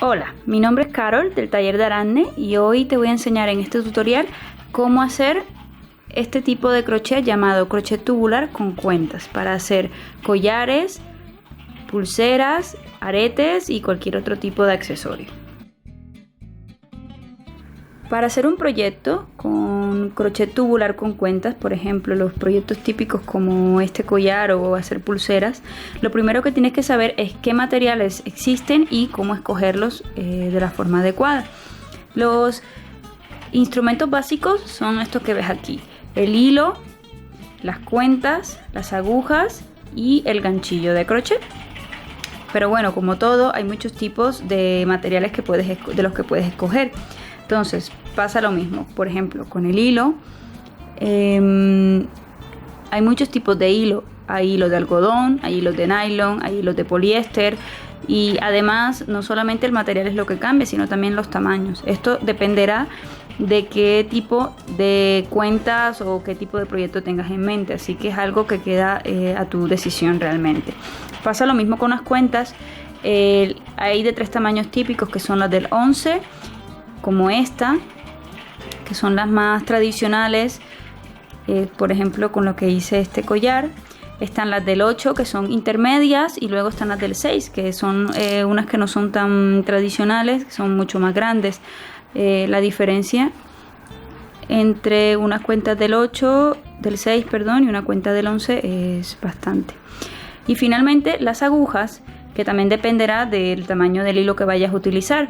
Hola, mi nombre es Carol del taller de Aranne y hoy te voy a enseñar en este tutorial cómo hacer este tipo de crochet llamado crochet tubular con cuentas para hacer collares, pulseras, aretes y cualquier otro tipo de accesorio. Para hacer un proyecto con crochet tubular con cuentas, por ejemplo, los proyectos típicos como este collar o hacer pulseras, lo primero que tienes que saber es qué materiales existen y cómo escogerlos de la forma adecuada. Los instrumentos básicos son estos que ves aquí: el hilo, las cuentas, las agujas y el ganchillo de crochet. Pero bueno, como todo, hay muchos tipos de materiales de los que puedes escoger. Entonces pasa lo mismo, por ejemplo, con el hilo. Hay muchos tipos de hilo. Hay hilo de algodón, hay hilos de nylon, hay hilos de poliéster. Y además, no solamente el material es lo que cambia, sino también los tamaños. Esto dependerá de qué tipo de cuentas o qué tipo de proyecto tengas en mente. Así que es algo que queda a tu decisión realmente. Pasa lo mismo con las cuentas. Hay de 3 tamaños típicos, que son las del 11, como esta, que son las más tradicionales, por ejemplo con lo que hice este collar. Están las del 8, que son intermedias, y luego están las del 6, que son unas que no son tan tradicionales, que son mucho más grandes. La diferencia entre unas cuentas del 6, y una cuenta del 11 es bastante. Y finalmente las agujas, que también dependerá del tamaño del hilo que vayas a utilizar.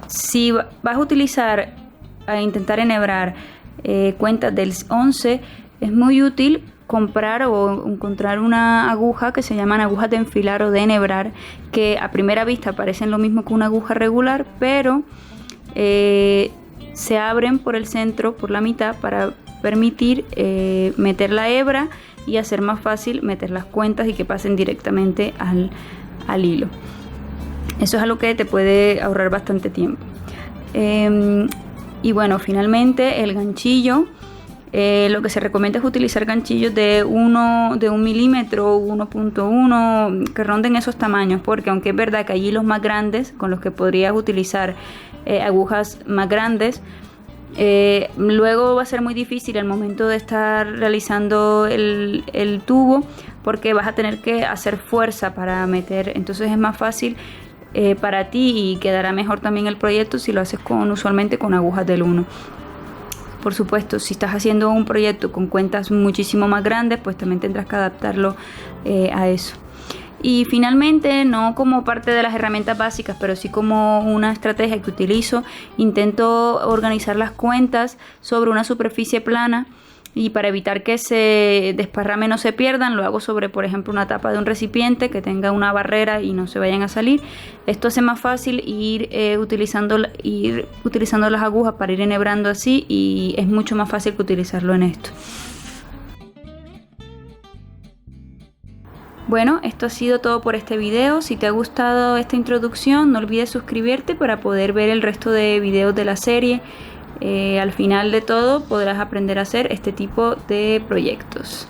Si vas a intentar enhebrar cuentas del 11, es muy útil comprar o encontrar una aguja que se llaman agujas de enfilar o de enhebrar, que a primera vista parecen lo mismo que una aguja regular, pero se abren por el centro, por la mitad, para permitir meter la hebra y hacer más fácil meter las cuentas y que pasen directamente al hilo. Eso es algo que te puede ahorrar bastante tiempo. Y bueno, finalmente el ganchillo. Lo que se recomienda es utilizar ganchillos de 1 milímetro, 1.1, que ronden esos tamaños, porque aunque es verdad que hay hilos más grandes con los que podrías utilizar agujas más grandes, luego va a ser muy difícil al momento de estar realizando el tubo, porque vas a tener que hacer fuerza para meter. Entonces es más fácil para ti, y quedará mejor también el proyecto si lo haces usualmente con agujas del 1. Por supuesto, si estás haciendo un proyecto con cuentas muchísimo más grandes, pues también tendrás que adaptarlo a eso. Y finalmente, no como parte de las herramientas básicas, pero sí como una estrategia que utilizo, intento organizar las cuentas sobre una superficie plana, y para evitar que se desparramen, no se pierdan, lo hago sobre, por ejemplo, una tapa de un recipiente que tenga una barrera y no se vayan a salir. Esto hace más fácil ir utilizando las agujas para ir enhebrando así, y es mucho más fácil que utilizarlo en esto. Bueno, esto ha sido todo por este video. Si te ha gustado esta introducción, no olvides suscribirte para poder ver el resto de videos de la serie. Al final de todo podrás aprender a hacer este tipo de proyectos.